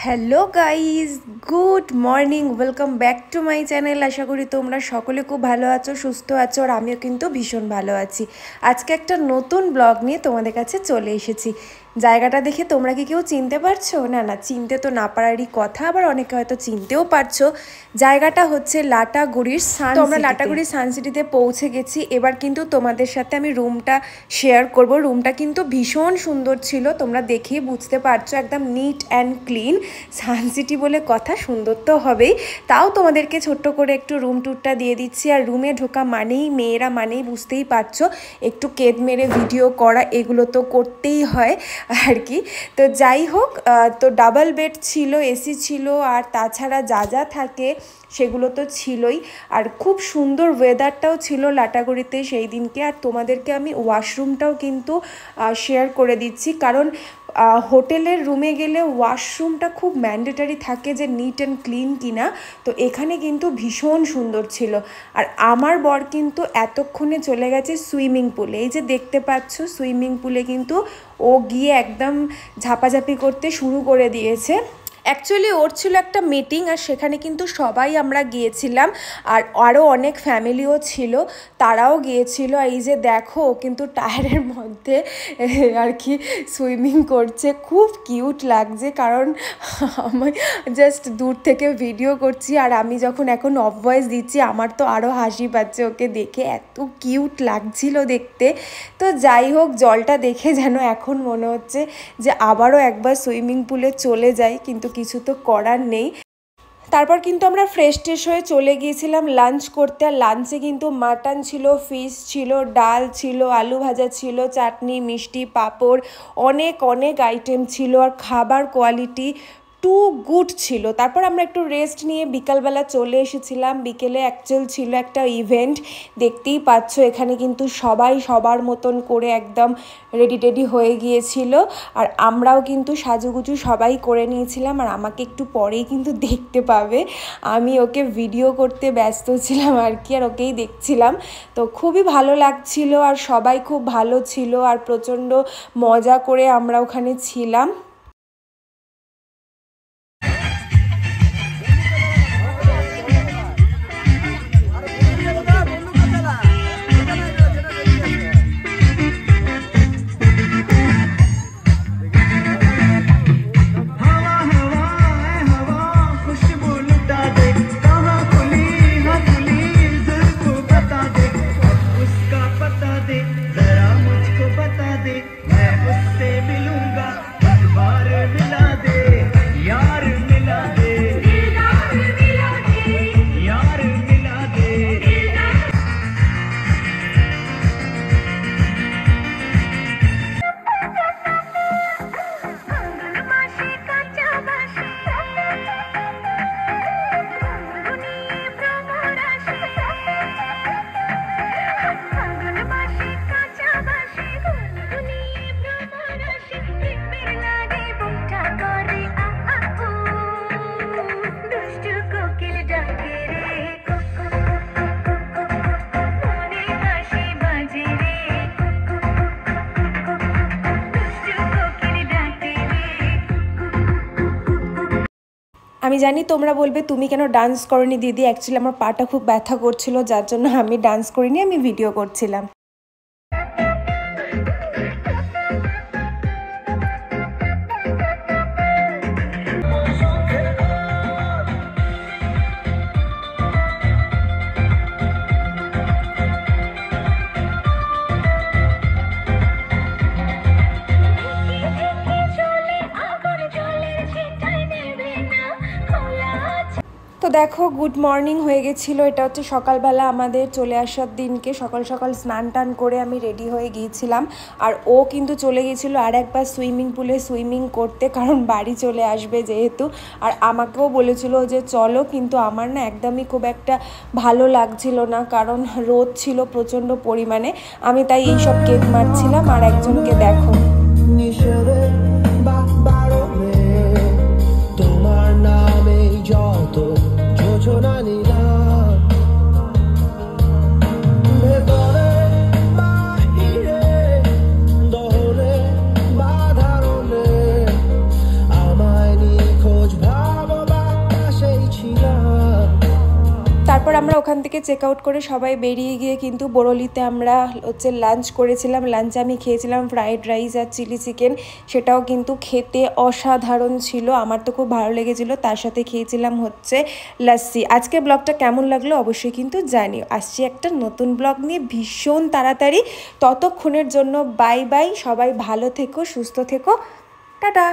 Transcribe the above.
Hello guys, good morning, welcome back to my channel. আশা করি তোমরা সকলে খুব ভালো আছো, সুস্থ আছো, আর আমিও কিন্তু ভীষণ ভালো আছি। আজকে একটা নতুন ব্লগ নিয়ে তোমাদের কাছে চলে এসেছি। জায়গাটা দেখে তোমরা কি কেউ চিনতে পারছো? না না, চিনতে তো না পারারই কথা, আবার অনেকে হয়তো চিনতেও পারছো। জায়গাটা হচ্ছে লাটাগুড়ির সান। তো আমরা লাটাগুড়ির সানসিটিতে পৌঁছে গেছি। এবার কিন্তু তোমাদের সাথে আমি রুমটা শেয়ার করব। রুমটা কিন্তু ভীষণ সুন্দর ছিল, তোমরা দেখেই বুঝতে পারছো, একদম নিট অ্যান্ড ক্লিন। সানসিটি বলে কথা, সুন্দর তো হবেই। তাও তোমাদেরকে ছোট্ট করে একটু রুম ট্যুরটা দিয়ে দিচ্ছি। আর রুমে ঢোকা মানেই মেয়েরা মানেই বুঝতেই পারছো, একটু কেদ মেরে ভিডিও করা, এগুলো তো করতেই হয় আর কি। তো যাই হোক, তো ডাবল বেড ছিল, এসি ছিল, আর তাছাড়া যা যা থাকে সেগুলো তো ছিলই। আর খুব সুন্দর ওয়েদারটাও ছিল লাটাগুড়িতে সেই দিনকে। আর তোমাদেরকে আমি ওয়াশরুমটাও কিন্তু শেয়ার করে দিচ্ছি, কারণ হোটেলের রুমে গেলে ওয়াশরুমটা খুব ম্যান্ডেটারি থাকে যে নিট অ্যান্ড ক্লিন কিনা। তো এখানে কিন্তু ভীষণ সুন্দর ছিল। আর আমার বর কিন্তু এতক্ষণে চলে গেছে সুইমিং পুলে। এই যে দেখতে পাচ্ছ, সুইমিং পুলে কিন্তু ও গিয়ে একদম ঝাপাঝাপি করতে শুরু করে দিয়েছে। অ্যাকচুয়ালি ওর ছিল একটা মিটিং, আর সেখানে কিন্তু সবাই আমরা গিয়েছিলাম, আর আরও অনেক ফ্যামিলিও ছিল, তারাও গিয়েছিল। আর এই যে দেখো, কিন্তু টায়ারের মধ্যে আর কি সুইমিং করছে, খুব কিউট লাগছে। কারণ আমি জাস্ট দূর থেকে ভিডিও করছি, আর আমি যখন এখন অফ ভয়েস দিচ্ছি, আমার তো আরও হাসি পাচ্ছে ওকে দেখে, এত কিউট লাগছিল দেখতে। তো যাই হোক, জলটা দেখে যেন এখন মনে হচ্ছে যে আবারও একবার সুইমিং পুলে চলে যাই, কিন্তু কিছু তো করার নেই। তারপর কিন্তু আমরা ফ্রেশ ট্রেশ হয়ে চলে গিয়েছিলাম লাঞ্চ করতে। আর লাঞ্চে কিন্তু মাটন ছিল, ফিশ ছিল, ডাল ছিল, আলু ভাজা ছিল, চাটনি, মিষ্টি, পাঁপড়, অনেক অনেক আইটেম ছিল। আর খাবার কোয়ালিটি টু গুড ছিল। তারপর আমরা একটু রেস্ট নিয়ে বিকালবেলা চলে এসেছিলাম। বিকেলে অ্যাকচুয়াল ছিল একটা ইভেন্ট, দেখতেই পাচ্ছ এখানে কিন্তু সবাই সবার মতন করে একদম রেডি টেডি হয়ে গিয়েছিল। আর আমরাও কিন্তু সাজুগুজু সবাই করে নিয়েছিলাম। আর আমাকে একটু পরেই কিন্তু দেখতে পাবে, আমি ওকে ভিডিও করতে ব্যস্ত ছিলাম আর কি, আর ওকেই দেখছিলাম। তো খুবই ভালো লাগছিল, আর সবাই খুব ভালো ছিল, আর প্রচণ্ড মজা করে আমরা ওখানে ছিলাম। আমি জানি তোমরা বলবে তুমি কেন ডান্স করনি দিদি। অ্যাকচুয়ালি আমার পাটা খুব ব্যথা করছিল, যার জন্য আমি ডান্স করিনি, আমি ভিডিও করছিলাম। তো দেখো, গুড মর্নিং হয়ে গেছিলো। এটা হচ্ছে সকালবেলা আমাদের চলে আসার দিনকে। সকাল সকাল স্নান টান করে আমি রেডি হয়ে গিয়েছিলাম। আর ও কিন্তু চলে গিয়েছিলো আর একবার সুইমিং পুলে সুইমিং করতে, কারণ বাড়ি চলে আসবে যেহেতু। আর আমাকেও বলেছিল যে চলো, কিন্তু আমার না একদমই খুব একটা ভালো লাগছিল না, কারণ রোদ ছিল প্রচণ্ড পরিমাণে। আমি তাই এইসব কেক মারছিলাম। আর একজনকে দেখো, তোমার নামে যত যোজনা নিলাম, ভেতরে বাইরে দহলে বাধারণে আমায় নিখোঁজ আমরা ওখান থেকে চেক আউট করে সবাই বেরিয়ে গিয়ে কিন্তু বোরোলিতে আমরা হচ্ছে লাঞ্চ করেছিলাম। লাঞ্চে আমি খেয়েছিলাম ফ্রাইড রাইস আর চিলি চিকেন, সেটাও কিন্তু খেতে অসাধারণ ছিল, আমার তো খুব ভালো লেগেছিলো। তার সাথে খেয়েছিলাম হচ্ছে লাস্সি। আজকের ব্লগটা কেমন লাগলো অবশ্যই কিন্তু জানিও। আসছি একটা নতুন ব্লগ নিয়ে ভীষণ তাড়াতাড়ি, ততক্ষণের জন্য বাই বাই। সবাই ভালো থেকো, সুস্থ থেকো, টাটা।